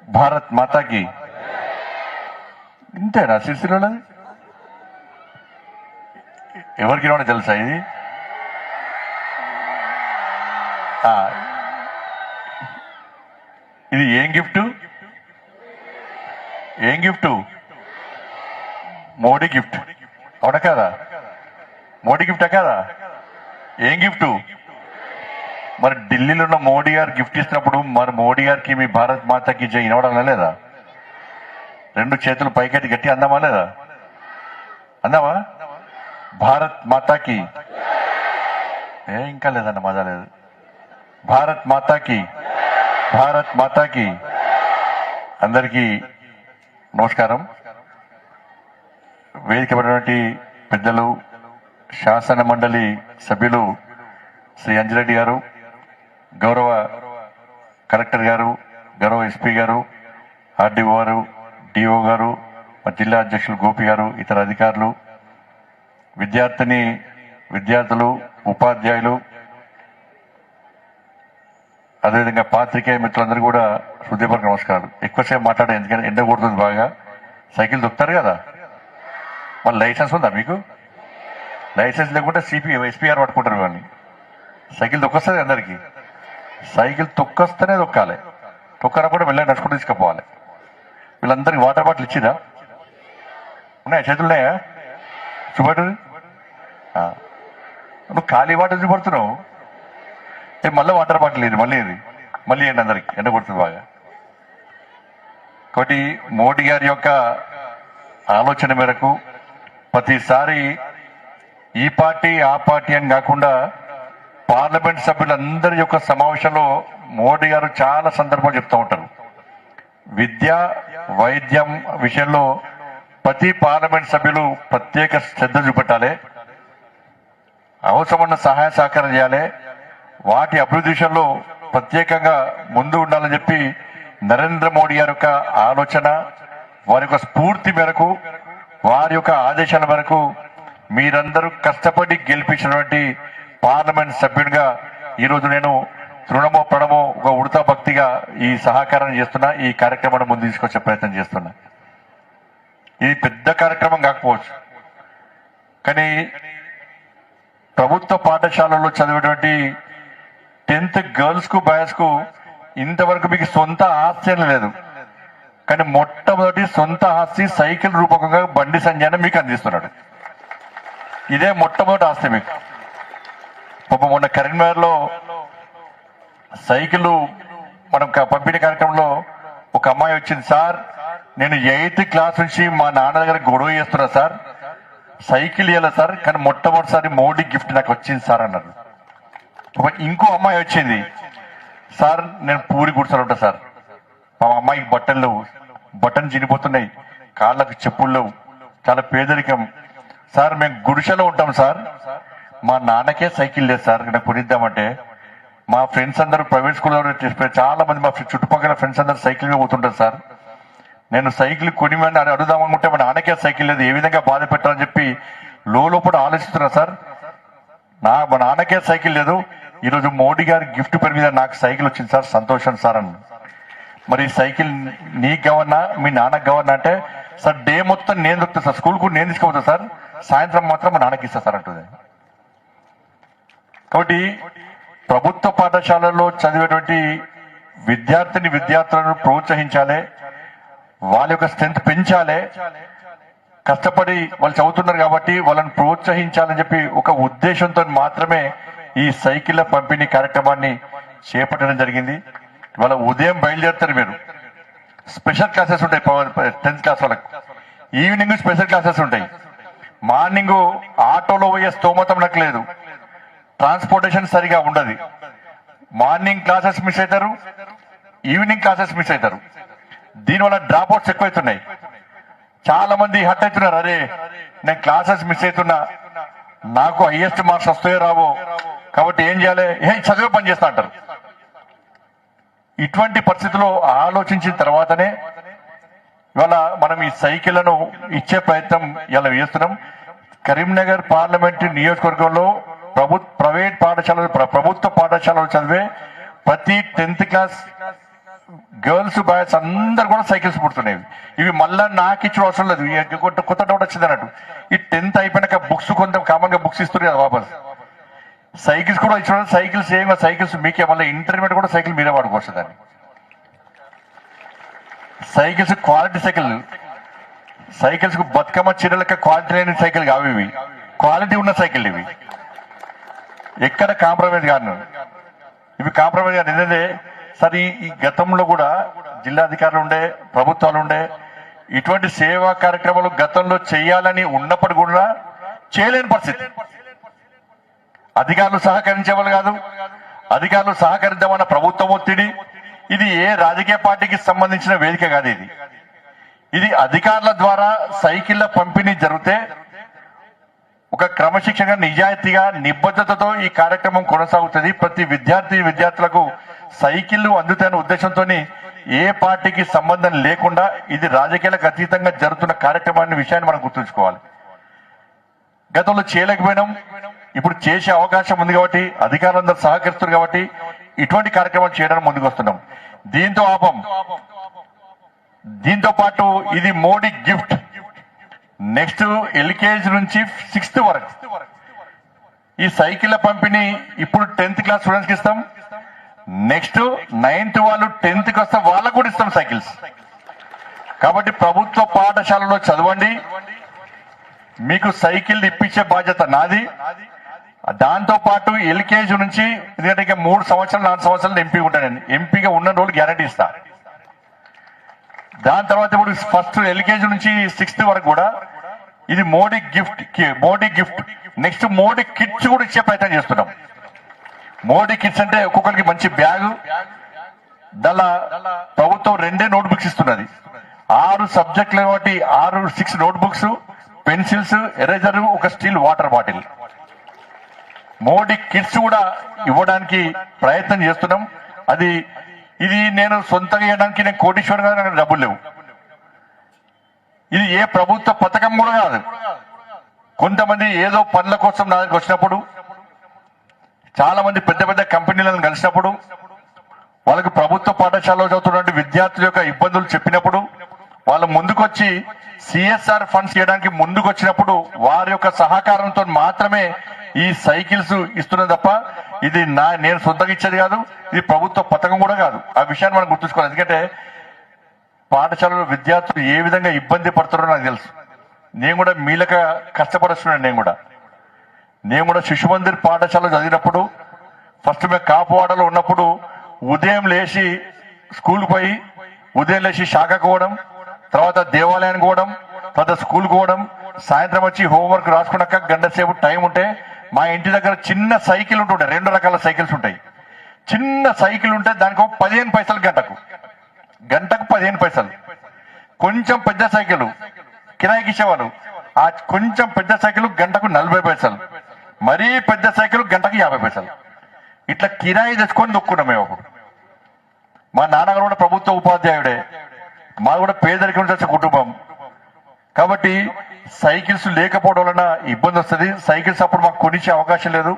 భారత్ మాతాకి ఇంతేనా సిరిసిల్లలో ఎవరికి కూడా తెలుసా ఇది ఇది ఏం గిఫ్ట్ మోడీ గిఫ్ట్ అవునా కదా మోడీ గిఫ్టా కదా ఏం గిఫ్ట్ మరి ఢిల్లీలో ఉన్న మోడీ గారు గిఫ్ట్ ఇస్తున్నప్పుడు మరి మోడీ గారికి మీ భారత్ మాతకి జై వినవడం లేదా రెండు చేతులు పైకెత్తి గట్టి అందామా లేదా అందామా భారత్ మాతాకి ఇంకా లేదన్న మజా లేదు భారత్ మాతాకి అందరికీ నమస్కారం వేదిక పడినటువంటి పెద్దలు శాసన మండలి సభ్యులు శ్రీ అంజిరెడ్డి గారు గౌరవ కలెక్టర్ గారు గౌరవ ఎస్పీ గారు ఆర్డీఓ గారు డిఓ గారు జిల్లా అధ్యక్షులు గోపి గారు ఇతర అధికారులు విద్యార్థులు ఉపాధ్యాయులు అదేవిధంగా పాత్రికేయ మిత్రులందరూ కూడా హృదయపూర్వక నమస్కారాలు ఎక్కువసేపు మాట్లాడే ఎందుకంటే ఎండ కొడుతుంది బాగా సైకిల్ దొక్కుతారు కదా వాళ్ళ లైసెన్స్ ఉందా మీకు లైసెన్స్ లేకుంటే ఎస్పీఆర్ పట్టుకుంటారు ఇవన్నీ సైకిల్ తొక్కొస్తుంది అందరికీ సైకిల్ తొక్కొస్తేనే తొక్కాలి తొక్కనప్పుడు వెళ్ళి నడుచుకుంటూ తీసుకుపోవాలి వీళ్ళందరికీ వాటర్ బాటిల్ ఇచ్చిరా ఉన్నాయా చేతులు ఉన్నాయా చూపడు నువ్వు ఖాళీ వాటర్ చూపడుతున్నావు మళ్ళీ వాటర్ బాటిల్ ఇది మళ్ళీ ఏంటి అందరికి ఎండ కొడుతుంది బాగా కాబట్టి మోడీ గారి యొక్క ఆలోచన మేరకు ప్రతిసారి ఈ పార్టీ ఆ పార్టీ అని కాకుండా పార్లమెంట్ సభ్యులందరి యొక్క సమావేశంలో మోడీ గారు చాలా సందర్భాలు చెప్తూ ఉంటారు విద్య వైద్యం విషయంలో ప్రతి పార్లమెంట్ సభ్యులు ప్రత్యేక శ్రద్ధ చూపెట్టాలి అవసరమైన సహాయ సహకారం చేయాలి వాటి అభివృద్ధి విషయంలో ప్రత్యేకంగా ముందు ఉండాలని చెప్పి నరేంద్ర మోడీ గారి యొక్క ఆలోచన వారి యొక్క స్ఫూర్తి మేరకు వారి యొక్క ఆదేశాల మేరకు మీరందరూ కష్టపడి గెలిపించినటువంటి పార్లమెంట్ సభ్యుడిగా ఈరోజు నేను తృణమో పడమో ఒక ఉడతా భక్తిగా ఈ సహకారాన్ని చేస్తున్నా ఈ కార్యక్రమాన్ని ముందు తీసుకొచ్చే ప్రయత్నం చేస్తున్నా ఇది పెద్ద కార్యక్రమం కాకపోవచ్చు కానీ ప్రభుత్వ పాఠశాలలో చదివేటువంటి 10th గర్ల్స్ కు బాయ్స్ కు ఇంతవరకు మీకు సొంత ఆస్తి అని లేదు కానీ మొట్టమొదటి సొంత ఆస్తి సైకిల్ రూపకంగా బండి సంజయ్ మీకు అందిస్తున్నాడు ఇదే మొట్టమొదటి ఆస్తి మీకు మొన్న కరీంనగర్ లో సైకిల్ మనం పంపిణీ కార్యక్రమంలో ఒక అమ్మాయి వచ్చింది సార్ నేను 8th క్లాస్ నుంచి మా నాన్న దగ్గర గొడవ చేస్తున్నా సార్ సైకిల్ ఇవ్వాలి సార్ కానీ మొట్టమొదటిసారి మోడీ గిఫ్ట్ నాకు వచ్చింది సార్ అన్నారు ఇంకో అమ్మాయి వచ్చింది సార్ నేను పూరి గుడిసెలు ఉంటా సార్ మా అమ్మాయికి బట్టలు లేవు బటన్ చినిపోతున్నాయి కాళ్ళకు చెప్పులు లేవు చాలా పేదరికం సార్ మేము గుడిసెలో ఉంటాం సార్ మా నాన్నకే సైకిల్ లేదు సార్ నాకు కొనిద్దామంటే మా ఫ్రెండ్స్ అందరూ ప్రైవేట్ స్కూల్లో చాలా మంది మా చుట్టుపక్కల ఫ్రెండ్స్ అందరూ సైకిల్ మీద పోతుంటారు సార్ నేను సైకిల్ కొనిమని అడుగుదామనుకుంటే మా నాన్నకే సైకిల్ లేదు ఏ విధంగా బాధ పెట్టాలని చెప్పి లోపల ఆలోచిస్తున్నా సార్ మా నాన్నకే సైకిల్ లేదు ఈరోజు మోడీ గారి గిఫ్ట్ పేరు మీద నాకు సైకిల్ వచ్చింది సార్ సంతోషం సార్ అని మరి సైకిల్ నీకు కావన్నా మీ నాన్నకు కావన్నా అంటే సార్ డే మొత్తం నేను దొరుకుతాను సార్ స్కూల్ కూడా నేను తీసుకుపోతా సార్ సాయంత్రం మాత్రం మా నాన్నకి ఇస్తా సార్ అంటుంది కాబట్టి ప్రభుత్వ పాఠశాలల్లో చదివేటువంటి విద్యార్థులను ప్రోత్సహించాలి వాళ్ళ యొక్క స్ట్రెంత్ పెంచాలి కష్టపడి వాళ్ళు చదువుతున్నారు కాబట్టి వాళ్ళని ప్రోత్సహించాలని చెప్పి ఒక ఉద్దేశంతో మాత్రమే ఈ సైకిళ్ల పంపిణీ కార్యక్రమాన్ని చేపట్టడం జరిగింది ఇవాళ ఉదయం బయలుదేరుతారు మీరు స్పెషల్ క్లాసెస్ ఉంటాయి 10th క్లాస్ వాళ్ళకు ఈవినింగ్ స్పెషల్ క్లాసెస్ ఉంటాయి మార్నింగ్ ఆటోలో పోయే స్తోమతం నాకు లేదు ట్రాన్స్పోర్టేషన్ సరిగా ఉండదు మార్నింగ్ క్లాసెస్ మిస్ అవుతారు ఈవినింగ్ క్లాసెస్ మిస్ అవుతారు దీనివల్ల డ్రాప్ అవుట్స్ ఎక్కువైతున్నాయి చాలా మంది హట్ అవుతున్నారు అరే నేను క్లాసెస్ మిస్ అవుతున్నా నాకు హైయెస్ట్ మార్క్స్ వస్తాయో రావో కాబట్టి ఏం చేయాలి చదివే పని చేస్తా అంటారు ఇటువంటి పరిస్థితుల్లో ఆలోచించిన తర్వాతనే ఇవాళ మనం ఈ సైకిళ్లను ఇచ్చే ప్రయత్నం ఇలా చేస్తున్నాం కరీంనగర్ పార్లమెంటరీ నియోజకవర్గంలో ప్రభుత్వ పాఠశాలలు చదివే ప్రతి 10th క్లాస్ గర్ల్స్ బాయ్స్ అందరు కూడా సైకిల్స్ పుడుతున్నాయి. ఇవి మళ్ళా నాకు ఇచ్చిన అవసరం లేదు. కొత్త డౌట్ వచ్చింది అన్నట్టు. ఈ 10th అయిపోయినాక బుక్స్ కొంత కామన్ గా బుక్స్ ఇస్తున్నారు కదా వాపస్. సైకిల్స్ కూడా ఇచ్చిన సైకిల్స్ ఏమో సైకిల్స్ మీకే మళ్ళీ ఇంటర్మీడియట్ కూడా సైకిల్ మీరే వాడుకోవచ్చు దాన్ని. సైకిల్స్ క్వాలిటీ సైకిల్స్ కు బతుకమ్మ చీరలక క్వాలిటీ లేని సైకిల్ కావు ఇవి, క్వాలిటీ ఉన్న సైకిల్ ఇవి. ఎక్కడ కాంప్రమైజ్ కాదు ఇవి, కాంప్రమైజ్ కాదు. ఎందుకంటే సరే ఈ గతంలో కూడా జిల్లాధికారులు ఉండే, ప్రభుత్వాలు ఉండే, ఇటువంటి సేవా కార్యక్రమాలు గతంలో చేయాలని ఉన్నప్పుడు కూడా చేయలేని పరిస్థితి. అధికారులు సహకరించేవాళ్ళు కాదు, అధికారులు సహకరిద్దామన్న ప్రభుత్వం ఒత్తిడి. ఇది ఏ రాజకీయ పార్టీకి సంబంధించిన వేదిక కాదు. ఇది అధికారుల ద్వారా సైకిళ్ల పంపిణీ జరిగితే ఒక క్రమశిక్షణ, నిజాయితీగా, నిబద్ధతతో ఈ కార్యక్రమం కొనసాగుతుంది. ప్రతి విద్యార్థులకు సైకిళ్లు అందుతాయన్న ఉద్దేశంతో ఏ పార్టీకి సంబంధం లేకుండా ఇది రాజకీయాలకు అతీతంగా జరుగుతున్న కార్యక్రమాన్ని విషయాన్ని మనం గుర్తుంచుకోవాలి. గతంలో చేయలేకపోయినాం, ఇప్పుడు చేసే అవకాశం ఉంది కాబట్టి, అధికారులందరూ సహకరిస్తున్నారు కాబట్టి ఇటువంటి కార్యక్రమాలు చేయడానికి ముందుకు వస్తున్నాం. దీంతో పాటు ఇది మోడీ గిఫ్ట్. నెక్స్ట్ LKG నుంచి 6th వరకు ఈ సైకిళ్ల పంపిణీ ఇప్పుడు 10th క్లాస్ స్టూడెంట్స్ కి ఇస్తాం. నెక్స్ట్ 9th వాళ్ళు 10th కి వస్తే వాళ్ళకు కూడా ఇస్తాం సైకిల్స్. కాబట్టి ప్రభుత్వ పాఠశాలలో చదవండి, మీకు సైకిల్ ఇప్పించే బాధ్యత నాది. దాంతో పాటు LKG నుంచి, ఎందుకంటే ఇక 3 సంవత్సరాలు 4 సంవత్సరాలు ఎంపీగా ఉంటాను, ఎంపీగా ఉన్న రోజులు గ్యారంటీ ఇస్తా. దాని తర్వాత ఇప్పుడు ఫస్ట్ LKG నుంచి 6th వరకు కూడా ఇది Modi gift. Next Modi kits కూడా ఇచ్చే ప్రయత్నం చేస్తున్నాం. మోడీ కిట్స్ అంటే ఒక్కొక్కరికి మంచి బ్యాగు, దానిలో ప్రభుత్వం 2 నోట్బుక్స్ ఇస్తున్నది. 6 సబ్జెక్టులు కాబట్టి 6 నోట్బుక్స్, పెన్సిల్స్, ఎరేజర్, ఒక steel water bottle. Modi kits కూడా ఇవ్వడానికి ప్రయత్నం చేస్తున్నాం. ఇది నేను సొంతంగా ఇవ్వడానికి నేను కోటీశ్వరుగా నాకు డబ్బులు లేవు. ఇది ఏ ప్రభుత్వ పథకం కూడా కాదు. కొంతమంది ఏదో పనుల కోసం నా దగ్గరికి వచ్చినప్పుడు, చాలా మంది పెద్ద పెద్ద కంపెనీలను కలిసినప్పుడు, వాళ్ళకి ప్రభుత్వ పాఠశాలలో చదువుతున్న విద్యార్థుల యొక్క ఇబ్బందులు చెప్పినప్పుడు, వాళ్ళు ముందుకొచ్చి CSR ఫండ్స్ చేయడానికి ముందుకు వచ్చినప్పుడు వారి యొక్క సహకారంతో మాత్రమే ఈ సైకిల్స్ ఇస్తున్నది తప్ప ఇది నేను సొంతంగా ఇచ్చేది కాదు, ఇది ప్రభుత్వ పథకం కూడా కాదు. ఆ విషయాన్ని మనం గుర్తుంచుకోవాలి. ఎందుకంటే పాఠశాలలో విద్యార్థులు ఏ విధంగా ఇబ్బంది పడుతున్నారో నాకు తెలుసు. నేను కూడా మీలక కష్టపడుస్తున్నాను. నేను కూడా శిశు మందిర్ పాఠశాల చదివినప్పుడు, ఫస్ట్ మేము కాపువాడలో ఉన్నప్పుడు ఉదయం లేచి స్కూల్కి పోయి, ఉదయం లేచి శాఖకు పోవడం, తర్వాత దేవాలయానికి పోవడం, తర్వాత స్కూల్కి పోవడం, సాయంత్రం వచ్చి హోంవర్క్ రాసుకున్నాక గంట సేపు టైం ఉంటే మా ఇంటి దగ్గర చిన్న సైకిల్ ఉంటుండే. 2 రకాల సైకిల్స్ ఉంటాయి. చిన్న సైకిల్ ఉంటే దానికి 15 పైసలు, గంటకు 15 పైసలు. కొంచెం పెద్ద సైకిల్ కిరాయికి ఇచ్చేవాళ్ళు. ఆ కొంచెం పెద్ద సైకిల్ గంటకు 40 పైసలు, మరీ పెద్ద సైకిల్ గంటకు 50 పైసలు. ఇట్లా కిరాయి తెచ్చుకొని దొక్కున్నాం మేము అప్పుడు. మా నాన్నగారు కూడా ప్రభుత్వ ఉపాధ్యాయుడే, మాది కూడా పేదరికం నుంచి వచ్చే కుటుంబం. కాబట్టి సైకిల్స్ లేకపోవడం వలన ఇబ్బంది వస్తుంది. సైకిల్స్ అప్పుడు మాకు కొనిచ్చే అవకాశం లేదు.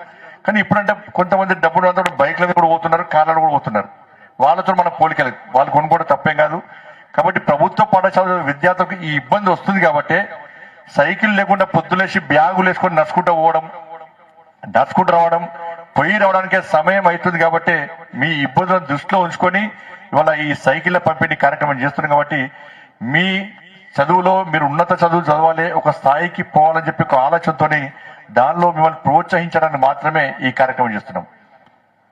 కానీ ఇప్పుడంటే కొంతమంది డబ్బులు అంతా బైక్ల మీద కూడా పోతున్నారు, కార్లలో కూడా పోతున్నారు. వాళ్ళతో మన పోలికలు, వాళ్ళు కొనుక్కోవడం తప్పేం కాదు. కాబట్టి ప్రభుత్వ పాఠశాల విద్యార్థులకు ఈ ఇబ్బంది వస్తుంది కాబట్టి సైకిల్ లేకుండా పొద్దులేసి బ్యాగులు వేసుకొని నడుచుకుంటూ రావడం, పోయి రావడానికే సమయం అవుతుంది. కాబట్టి మీ ఇబ్బందులను దృష్టిలో ఉంచుకొని ఇవాళ ఈ సైకిళ్ల పంపిణీ కార్యక్రమం చేస్తున్నాం. కాబట్టి మీ చదువులో మీరు ఉన్నత చదువులు చదవాలి, ఒక స్థాయికి పోవాలని చెప్పి ఒక ఆలోచనతో దానిలో మిమ్మల్ని ప్రోత్సహించడానికి మాత్రమే ఈ కార్యక్రమం చేస్తున్నాం.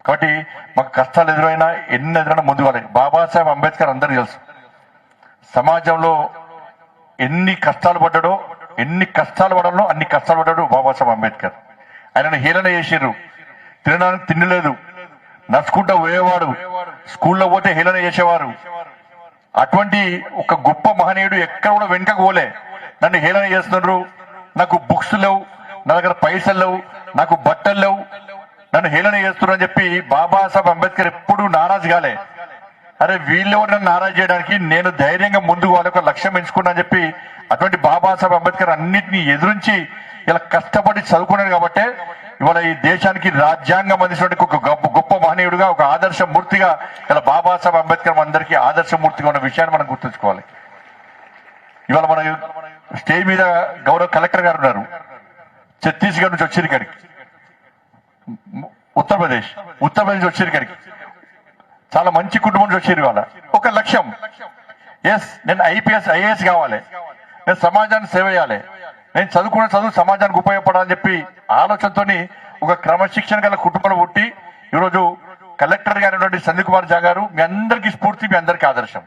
కాబట్టి మాకు కష్టాలు ఎదురైనా ఎన్ని ఎదురైనా ముందు వాళ్ళే. బాబాసాహెబ్ అంబేద్కర్ అందరికీ తెలుసు. సమాజంలో ఎన్ని కష్టాలు పడ్డాడో, అన్ని కష్టాలు పడ్డాడు బాబాసాహెబ్ అంబేద్కర్. ఆయనను హేళన చేసిర్రు, తినడానికి తిండి లేదు, నడుచుకుంటూ పోయేవాడు, స్కూల్లో పోతే హేళన చేసేవారు. అటువంటి ఒక గొప్ప మహనీయుడు ఎక్కడ కూడా వెనుకకు పోలే. నన్ను హేళన చేస్తున్నారు, నాకు బుక్స్ లేవు, నా దగ్గర పైసలు లేవు, నాకు బట్టలు లేవు, నన్ను హేళన చేస్తున్నారు అని చెప్పి బాబాసాహెబ్ అంబేద్కర్ ఎప్పుడు నారాజు కాలే. అరే వీళ్ళెవరు నన్ను నారాజు చేయడానికి, నేను ధైర్యంగా ముందుకు వాళ్ళ లక్ష్యం ఎంచుకున్నా అని చెప్పి అటువంటి బాబాసాహెబ్ అంబేద్కర్ అన్నింటినీ ఎదురించి ఇలా కష్టపడి చదువుకున్నాడు. కాబట్టి ఇవాళ ఈ దేశానికి రాజ్యాంగం అందించినటువంటి ఒక గొప్ప మహనీయుడిగా, ఒక ఆదర్శ మూర్తిగా ఇలా బాబాసాహెబ్ అంబేద్కర్ అందరికీ ఆదర్శమూర్తిగా ఉన్న విషయాన్ని మనం గుర్తుంచుకోవాలి. ఇవాళ మన స్టేజ్ మీద గౌరవ కలెక్టర్ గారు ఉన్నారు, ఛత్తీస్గఢ్ నుంచి వచ్చారు ఇక్కడికి, ఉత్తరప్రదేశ్ నుంచి వచ్చారు ఇక్కడికి, చాలా మంచి కుటుంబం నుంచి వచ్చారు. ఇవాళ ఒక లక్ష్యం, ఎస్ నేను ఐఏఎస్ కావాలి, నేను సమాజాన్ని సేవ చేయాలి, నేను చదువుకున్న చదువు సమాజానికి ఉపయోగపడాలని చెప్పి ఆలోచనతో ఒక క్రమశిక్షణ గల కుటుంబంలో పుట్టి ఈరోజు కలెక్టర్ గారైనటువంటి సందీప్ కుమార్ ఝా గారు మీ అందరికీ స్ఫూర్తి, మీ అందరికీ ఆదర్శం.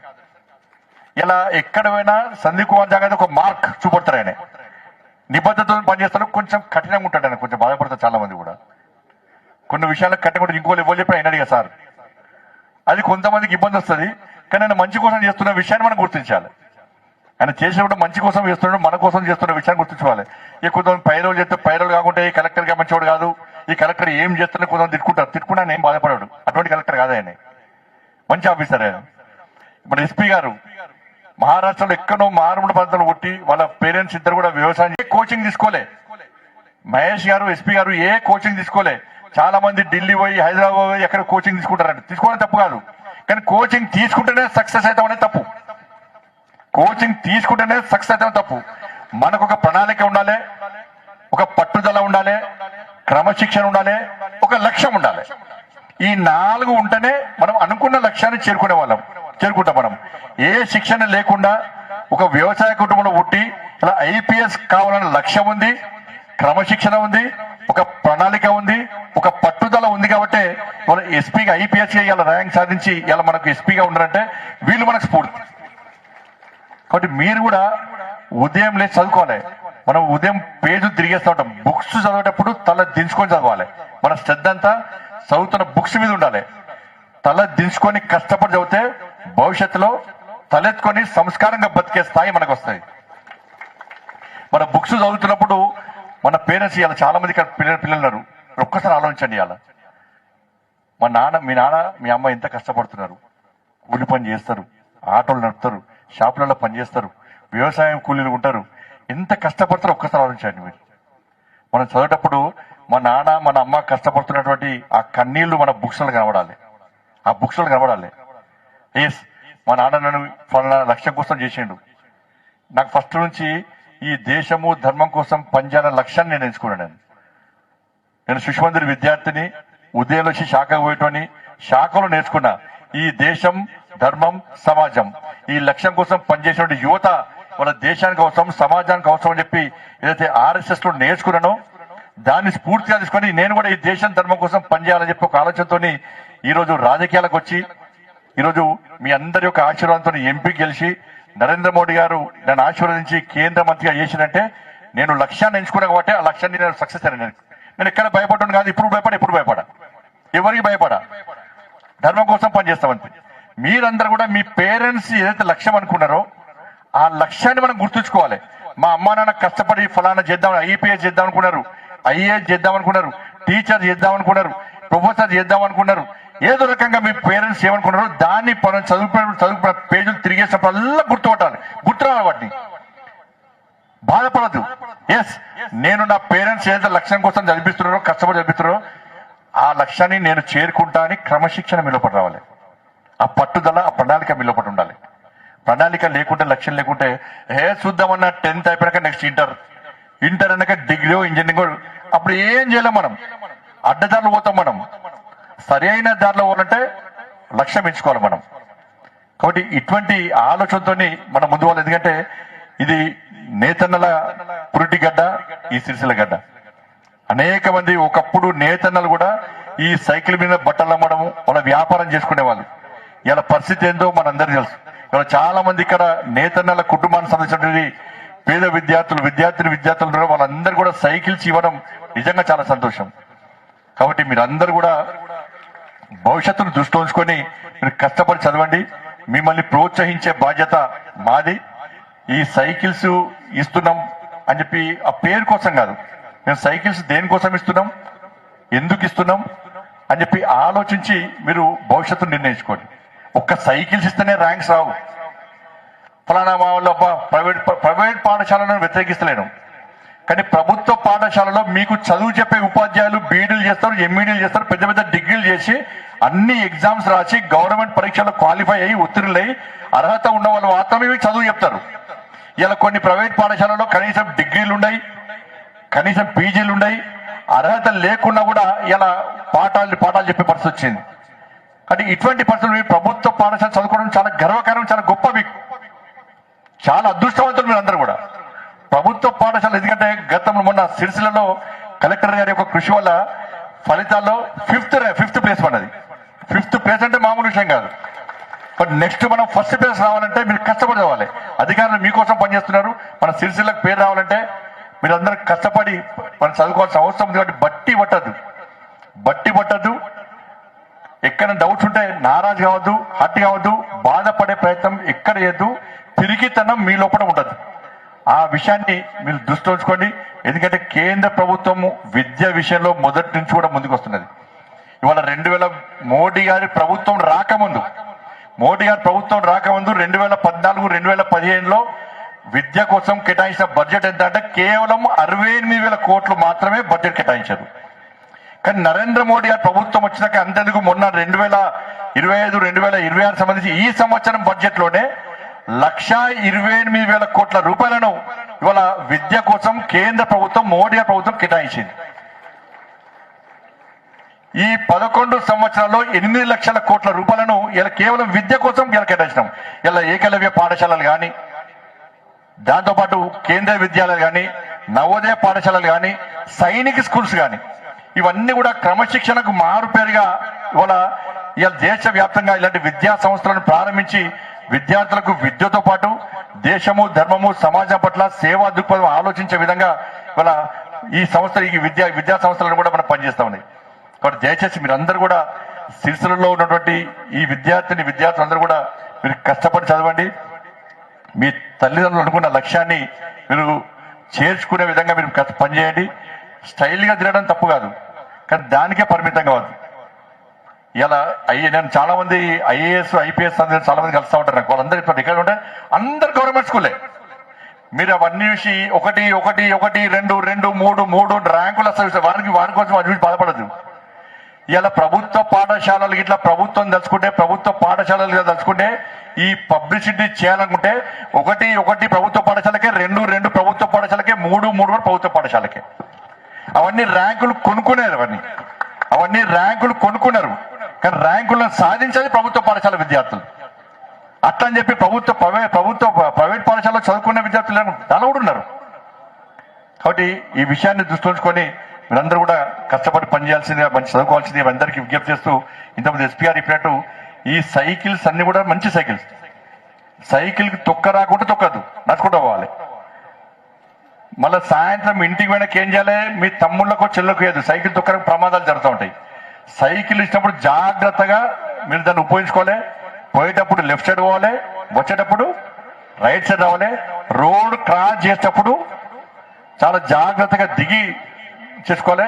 ఇలా ఎక్కడ పోయినా సందీప్ కుమార్ ఝా గారు ఒక మార్క్ చూపడతారు. ఆయన నిబద్ధతతో పనిచేస్తారు, కొంచెం కఠినంగా ఉంటాడు, ఆయన కొంచెం బాధపడతారు చాలా మంది కూడా. కొన్ని విషయాలకు కఠినంగా ఇంకోళ్ళు ఎవరు చెప్పి ఆయన అడిగా సార్, అది కొంతమందికి ఇబ్బంది వస్తుంది, కానీ ఆయన మంచి కోసం చేస్తున్న విషయాన్ని మనం గుర్తించాలి. ఆయన చేసినప్పుడు మంచి కోసం చేస్తున్నాడు, మన కోసం చేస్తున్న విషయాన్ని గుర్తించుకోవాలి. ఇక కొంతమంది పైరవులు చేస్తే పైరవులు కాకుంటే ఈ కలెక్టర్ గా మంచివాడు కాదు, ఈ కలెక్టర్ ఏం చేస్తున్నా కొంతమంది తిట్టుకున్నా ఏం బాధపడాడు, అటువంటి కలెక్టర్ కాదు ఆయన, మంచి ఆఫీసర్ ఆయన. ఇప్పుడు ఎస్పీ గారు మహారాష్ట్రలో ఎక్కడో మారుమూల ప్రాంతాలు కొట్టి వాళ్ళ పేరెంట్స్ ఇద్దరు కూడా వ్యవసాయం కోచింగ్ తీసుకోలే. మహేష్ గారు ఎస్పీ గారు ఏ కోచింగ్ తీసుకోలే. చాలా మంది ఢిల్లీ పోయి హైదరాబాద్ పోయి ఎక్కడ కోచింగ్ తీసుకుంటారంటే, తీసుకోవడం తప్పు కాదు, కానీ కోచింగ్ తీసుకుంటేనే సక్సెస్ అవుతాం అనేది తప్పు. కోచింగ్ తీసుకుంటేనే సక్సెస్ అవుతాం తప్పు. మనకు ఒక ప్రణాళిక ఉండాలి, ఒక పట్టుదల ఉండాలి, క్రమశిక్షణ ఉండాలి, ఒక లక్ష్యం ఉండాలి. ఈ 4 ఉంటేనే మనం అనుకున్న లక్ష్యాన్ని చేరుకుంటాం. మనం ఏ శిక్షణ లేకుండా ఒక వ్యవసాయ కుటుంబంలో పుట్టి ఇలా ఐపీఎస్ కావాలన్న లక్ష్యం ఉంది, క్రమశిక్షణ ఉంది, ఒక ప్రణాళిక ఉంది, ఒక పట్టుదల ఉంది. కాబట్టి వాళ్ళు ఎస్పీగా ఐపీఎస్ గా ఇలా ర్యాంక్ సాధించి ఇలా మనకు ఎస్పీగా ఉన్నారంటే వీళ్ళు మనకు స్ఫూర్తి. కాబట్టి మీరు కూడా ఉదయం లేచి చదువుకోవాలి. మనం ఉదయం పేజీలు తిరిగేస్తూ ఉంటాం, బుక్స్ చదివేటప్పుడు తల దించుకొని చదవాలి. మన శ్రద్ధ అంతా చదువుతున్న బుక్స్ మీద ఉండాలి. తల దించుకొని కష్టపడి చదివితే భవిష్యత్తులో తలెత్తుకొని సంస్కారంగా బతికే స్థాయి మనకు వస్తాయి. మన బుక్స్ చదువుతున్నప్పుడు మన పేరెంట్స్ ఇవాళ చాలా మంది ఇక్కడ పిల్లలు ఉన్నారు, ఒక్కసారి ఆలోచించండి. ఇవాళ మీ నాన్న మీ అమ్మ ఎంత కష్టపడుతున్నారు, కూలి పని చేస్తారు, ఆటోలు నడుపుతారు, షాపులలో పనిచేస్తారు, వ్యవసాయం కూలీలు ఉంటారు, ఎంత కష్టపడతారో ఒక్కసారి ఆలోచించండి మీరు. మనం చదివేటప్పుడు మా నాన్న మన అమ్మ కష్టపడుతున్నటువంటి ఆ కన్నీళ్లు మన బుక్స్లో కనబడాలి, ఆ బుక్స్లో కనబడాలి. ఎస్ మా నాన్న నన్ను ఫలానా లక్ష్యం కోసం చేసిండు, నాకు ఫస్ట్ నుంచి ఈ దేశము ధర్మం కోసం పనిచేయాలన్న లక్ష్యాన్ని నేను ఎంచుకున్నాను. నేను శిశుమందిర్ విద్యార్థిని, ఉదయంలో వచ్చి శాఖకు పోయేటోని, శాఖలో నేర్చుకున్నా ఈ దేశం ధర్మం సమాజం ఈ లక్ష్యం కోసం పనిచేసిన యువత వాళ్ళ దేశానికి అవసరం, సమాజానికి అవసరం అని చెప్పి ఏదైతే ఆర్ఎస్ఎస్ లో నేర్చుకున్నానో దాన్ని స్ఫూర్తిగా తీసుకొని నేను కూడా ఈ దేశం ధర్మం కోసం పనిచేయాలని చెప్పి ఒక ఆలోచనతో ఈరోజు రాజకీయాలకు వచ్చి ఈరోజు మీ అందరి యొక్క ఆశీర్వాదంతో ఎంపీ గెలిచి నరేంద్ర మోడీ గారు నన్ను ఆశీర్వదించి కేంద్ర మంత్రిగా చేసినంటే నేను లక్ష్యాన్ని ఎంచుకున్నా కాబట్టి ఆ లక్ష్యాన్ని నేను సక్సెస్ అయ్యాను. నేను ఎక్కడ భయపడ్డాను కాదు, ఎప్పుడు భయపడా, ఎవరికి భయపడా, ధర్మం కోసం పనిచేస్తామంతే. మీరందరూ కూడా మీ పేరెంట్స్ ఏదైతే లక్ష్యం అనుకున్నారో ఆ లక్ష్యాన్ని మనం గుర్తుంచుకోవాలి. మా అమ్మా నాన్న కష్టపడి ఫలానా చేద్దాం, ఐపీఎస్ చేద్దాం అనుకున్నారు, ఐఏఎస్ చేద్దాం అనుకున్నారు, టీచర్ చేద్దాం అనుకున్నారు, ప్రొఫెసర్ చేద్దాం అనుకున్నారు, ఏదో రకంగా మీ పేరెంట్స్ ఏమనుకున్నారో దాన్ని మనం చదువుకున్న పేజీలు తిరిగేసినప్పుడల్లా గుర్తురావాలి వాటిని. బాధపడద్దు. ఎస్ నేను నా పేరెంట్స్ ఏదైతే లక్ష్యం కోసం చదివిస్తున్నారో, కష్టపడి చదివిస్తున్నారో ఆ లక్ష్యాన్ని నేను చేరుకుంటా అని క్రమశిక్షణ మీలో పడి రావాలి. ఆ పట్టుదల, ఆ ప్రణాళిక మీలో పడి ఉండాలి. ప్రణాళిక లేకుంటే, లక్ష్యం లేకుంటే చూద్దామన్న 10th అయిపోయాక నెక్స్ట్ ఇంటర్ అన్నాక డిగ్రీ ఇంజనీరింగ్, అప్పుడు ఏం చేయలేం. మనం అడ్డదారులు పోతాం. మనం సరైన దారిలో పోవాలంటే లక్ష్యం ఎంచుకోవాలి మనం. కాబట్టి ఇటువంటి ఆలోచనతో మనం ముందు పోవాలి. ఎందుకంటే ఇది నేతన్నల పురిటి గడ్డ, ఈ సిరిసిల్ల గడ్డ. అనేక మంది ఒకప్పుడు నేతన్నలు కూడా ఈ సైకిల్ మీద బట్టలు అమ్మడము, వాళ్ళ వ్యాపారం చేసుకునేవాళ్ళు. ఇలా పరిస్థితి ఏందో మనందరికీ తెలుసు. ఇలా చాలా మంది ఇక్కడ నేతన్నల కుటుంబానికి సంబంధించినటువంటి పేద విద్యార్థులు వాళ్ళందరూ కూడా సైకిల్స్ ఇవ్వడం నిజంగా చాలా సంతోషం. కాబట్టి మీరందరూ కూడా భవిష్యత్తును దృష్టిలో ఉంచుకొని మీరు కష్టపడి చదవండి. మిమ్మల్ని ప్రోత్సహించే బాధ్యత మాది. ఈ సైకిల్స్ ఇస్తున్నాం అని చెప్పి ఆ పేరు కోసం కాదు, మేము సైకిల్స్ దేనికోసం ఇస్తున్నాం, ఎందుకు ఇస్తున్నాం అని చెప్పి ఆలోచించి మీరు భవిష్యత్తును నిర్ణయించుకోండి. ఒక్క సైకిల్స్ ఇస్తేనే ర్యాంక్స్ రావు. ఫలానా మా వాళ్ళు ప్రైవేట్ పాఠశాలను వ్యతిరేకిస్తలేను, కానీ ప్రభుత్వ పాఠశాలలో మీకు చదువు చెప్పే ఉపాధ్యాయులు బీడీలు చేస్తారు, ఎంఈడీలు చేస్తారు, పెద్ద పెద్ద డిగ్రీలు చేసి అన్ని ఎగ్జామ్స్ రాసి గవర్నమెంట్ పరీక్షల్లో క్వాలిఫై అయ్యి ఉత్తీర్ణులై అర్హత ఉన్న వాళ్ళు మాత్రమే చదువు చెప్తారు. ఇలా కొన్ని ప్రైవేట్ పాఠశాలలో కనీసం డిగ్రీలు ఉన్నాయి, కనీసం పీజీలు ఉన్నాయి, అర్హత లేకున్నా కూడా ఇలా పాఠాలు చెప్పే పరిస్థితి వచ్చింది. అంటే ఇటువంటి పరిస్థితులు మీరు ప్రభుత్వ పాఠశాల చదువుకోవడం చాలా గర్వకారం, చాలా గొప్ప, మీకు చాలా అదృష్టవంతులు మీరు అందరూ కూడా. ప్రభుత్వ పాఠశాల ఎందుకంటే గతంలో మొన్న సిరిసిల్లలో కలెక్టర్ గారి యొక్క కృషి వల్ల ఫలితాల్లో ఫిఫ్త్ ప్లేస్ పన్నది. ఫిఫ్త్ ప్లేస్ అంటే మామూలు విషయం కాదు. బట్ నెక్స్ట్ మనం ఫస్ట్ ప్లేస్ రావాలంటే మీరు కష్టపడి రావాలి. అధికారులు మీకోసం పనిచేస్తున్నారు. మన సిరిసిల్లకు పేరు రావాలంటే మీరు అందరూ కష్టపడి మనం చదువుకోవాల్సిన అవసరం ఉంది. కాబట్టి బట్టి పట్టద్దు. ఎక్కడ డౌట్స్ ఉంటే నారాజు కావద్దు, హట్ కావద్దు, బాధపడే ప్రయత్నం ఎక్కడ చేయద్దు. పిరికితనం మీ లోపల ఉండదు. ఆ విషయాన్ని మీరు దృష్టిలో ఉంచుకోండి. ఎందుకంటే కేంద్ర ప్రభుత్వము విద్య విషయంలో మొదటి నుంచి కూడా ముందుకు వస్తున్నది. ఇవాళ మోడీ గారి ప్రభుత్వం రాకముందు 2014, 2015లో విద్య కోసం కేటాయించిన బడ్జెట్ ఎంత అంటే కేవలం 68,000 కోట్లు మాత్రమే బడ్జెట్ కేటాయించారు. కానీ నరేంద్ర మోడీ గారి ప్రభుత్వం వచ్చినాక అంతేందుకు మొన్న 2025, 2026 సంబంధించి ఈ సంవత్సరం బడ్జెట్ లోనే 128,000 కోట్ల రూపాయలను ఇవాళ విద్య కోసం కేంద్ర ప్రభుత్వం, మోడీ గారి ప్రభుత్వం కేటాయించింది. ఈ 11 సంవత్సరాల్లో 8 లక్షల కోట్ల రూపాయలను ఇలా కేవలం విద్య కోసం ఇలా కేటాయించినాం. ఇలా ఏకలవ్య పాఠశాలలు కానీ, దాంతోపాటు కేంద్రీయ విద్యాలయాలు కానీ, నవోదయ పాఠశాలలు కానీ, సైనిక్ స్కూల్స్ కానీ, ఇవన్నీ కూడా క్రమశిక్షణకు మారుపేరుగా ఇవాళ దేశవ్యాప్తంగా ఇలాంటి విద్యా సంస్థలను ప్రారంభించి విద్యార్థులకు విద్యతో పాటు దేశము, ధర్మము, సమాజం పట్ల సేవా దృక్పథం ఆలోచించే విధంగా ఇవాళ ఈ సంస్థలు, ఈ విద్యా సంస్థలను కూడా మనం పనిచేస్తా ఉన్నాయి. కాబట్టి దయచేసి మీరందరూ కూడా సిరిసిల్లలో ఉన్నటువంటి ఈ విద్యార్థులందరూ కూడా మీరు కష్టపడి చదవండి. మీ తల్లిదండ్రులు అనుకున్న లక్ష్యాన్ని మీరు చేర్చుకునే విధంగా మీరు పనిచేయండి. స్టైల్గా తిరగడం తప్పు కాదు, కానీ దానికే పరిమితం కావద్దు. ఇలా నేను చాలా మంది IAS, IPS అందరూ చాలా మంది కలుస్తూ ఉంటారు. నాకు వాళ్ళందరూ ఇప్పుడు ఎక్కడ ఉంటే అందరు గవర్నమెంట్ స్కూలే. మీరు అవన్నీ చూసి 1, 1, 1, 2, 3 ర్యాంకులు వస్తాయి. వారి కోసం అది చూసి బాధపడదు. ఇలా ప్రభుత్వ పాఠశాలలు ఇట్లా ప్రభుత్వం తలుచుకుంటే, ప్రభుత్వ పాఠశాలలుగా తలుచుకుంటే, ఈ పబ్లిసిటీ చేయాలనుకుంటే 1 ప్రభుత్వ పాఠశాలకే, 2 ప్రభుత్వ పాఠశాలకే, 3 ప్రభుత్వ పాఠశాలకే. అవన్నీ ర్యాంకులు కొనుక్కున్నారు. కానీ ర్యాంకులను సాధించేది ప్రభుత్వ పాఠశాల విద్యార్థులు. అట్లని చెప్పి ప్రైవేట్ పాఠశాలలో చదువుకునే విద్యార్థులు చాలా కూడా ఉన్నారు. కాబట్టి ఈ విషయాన్ని దృష్టిలో ఉంచుకొని మీరందరూ కూడా కష్టపడి పనిచేయాల్సిందిగా, మంచి చదువుకోవాల్సిందిగా అందరికీ విజ్ఞప్తి చేస్తూ, ఇంతకుముందు SPR చెప్పినట్టు ఈ సైకిల్స్ అన్ని కూడా మంచి సైకిల్కి తొక్క రాకుండా తొక్కద్దు, నడుచుకుంటూ పోవాలి. మళ్ళీ సాయంత్రం ఇంటికి వెనక్కి ఏం చేయాలి, మీ తమ్ముళ్ళకో చెల్లకు వేయదు. సైకిల్ తొక్కడానికి ప్రమాదాలు జరుగుతూ ఉంటాయి. సైకిల్ ఇచ్చినప్పుడు జాగ్రత్తగా మీరు దాన్ని ఉపయోగించుకోవాలి. పోయేటప్పుడు లెఫ్ట్ సైడ్ పోవాలి, వచ్చేటప్పుడు రైట్ సైడ్ రావాలి. రోడ్ క్రాస్ చేసేటప్పుడు చాలా జాగ్రత్తగా దిగి చేసుకోవాలి.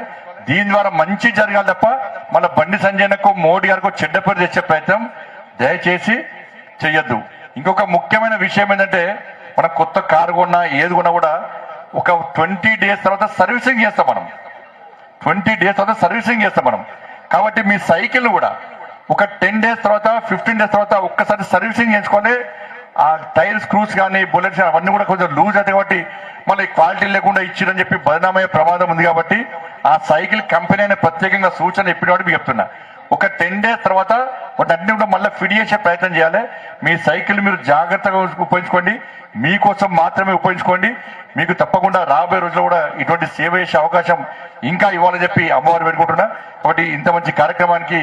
దీని ద్వారా మంచి జరగాలి తప్ప మన బండి సంజయ్కు, మోడీ గారికి చెడ్డ పేరు తెచ్చే ప్రయత్నం దయచేసి చెయ్యొద్దు. ఇంకొక ముఖ్యమైన విషయం ఏంటంటే, మనం కొత్త కారు కొన్నా ఏది కొన్నా కూడా ఒక 20 డేస్ తర్వాత సర్వీసింగ్ చేస్తాం మనం. 20 డేస్ తర్వాత సర్వీసింగ్ చేస్తాం మనం. కాబట్టి మీ సైకిల్ కూడా ఒక 10 డేస్ తర్వాత, 15 డేస్ తర్వాత ఒక్కసారి సర్వీసింగ్ చేయించుకొని, ఆ టైర్ స్క్రూస్ కానీ, బుల్లెట్స్ అవన్నీ కూడా కొంచెం లూజ్ అవుతాయి. కాబట్టి మళ్ళీ క్వాలిటీ లేకుండా ఇచ్చిరని చెప్పి బదనామయ్యే ప్రమాదం ఉంది. కాబట్టి ఆ సైకిల్ కంపెనీ అనే ప్రత్యేకంగా సూచన చెప్పిన వాటి మీకు చెప్తున్నా. ఒక 10 డేస్ తర్వాత వాటిని కూడా మళ్ళీ ఫిట్ చేసే ప్రయత్నం చేయాలి. మీ సైకిల్ మీరు జాగ్రత్తగా ఉపయోగించుకోండి, మీకోసం మాత్రమే ఉపయోగించుకోండి. మీకు తప్పకుండా రాబోయే రోజుల్లో కూడా ఇటువంటి సేవ చేసే అవకాశం ఇంకా ఇవ్వాలని చెప్పి అమ్మవారు పెట్టుకుంటున్నా. కాబట్టి ఇంత మంచి కార్యక్రమానికి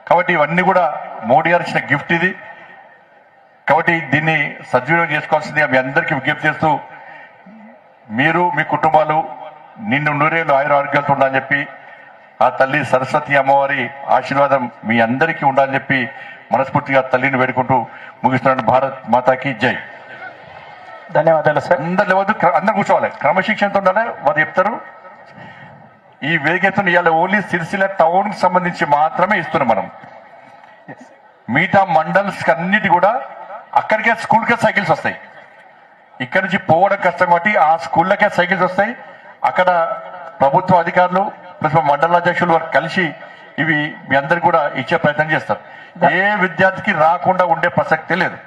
కాబట్టి ఇవన్నీ కూడా మోడీ గారు ఇచ్చిన గిఫ్ట్ ఇది. కాబట్టి దీన్ని సద్వినియోగం చేసుకోవాల్సిందిగా మీ అందరికీ విజ్ఞప్తి చేస్తూ, మీరు మీ కుటుంబాలు నిన్ను నూరేళ్ళు ఆయురారోగ్యాలతో ఉండాలని చెప్పి, ఆ తల్లి సరస్వతి అమ్మవారి ఆశీర్వాదం మీ అందరికీ ఉండాలని చెప్పి మనస్ఫూర్తిగా తల్లిని వేడుకుంటూ ముగిస్తున్నాను. భారత్ మాతాకి జై. ధన్యవాదాలు సార్. అందరు లేవద్దు, అందరు కూర్చోవాలి, క్రమశిక్షణతో ఉండాలి. వారు చెప్తారు. ఈ వేదికతో ఇవాళ ఓన్లీ సిరిసిల్ల టౌన్ కి సంబంధించి మాత్రమే ఇస్తున్నాం మనం. మిగతా మండల్స్ అన్నిటి కూడా అక్కడికే స్కూల్కే సైకిల్స్ వస్తాయి. ఇక్కడి నుంచి పోవడం కష్టం కాబట్టి ఆ స్కూళ్ళకే సైకిల్స్ వస్తాయి. అక్కడ ప్రభుత్వ అధికారులు ప్లస్ మండల అధ్యక్షులు వారు కలిసి ఇవి మీ అందరికి కూడా ఇచ్చే ప్రయత్నం చేస్తారు. ఏ విద్యార్థికి రాకుండా ఉండే ప్రసక్తే లేదు.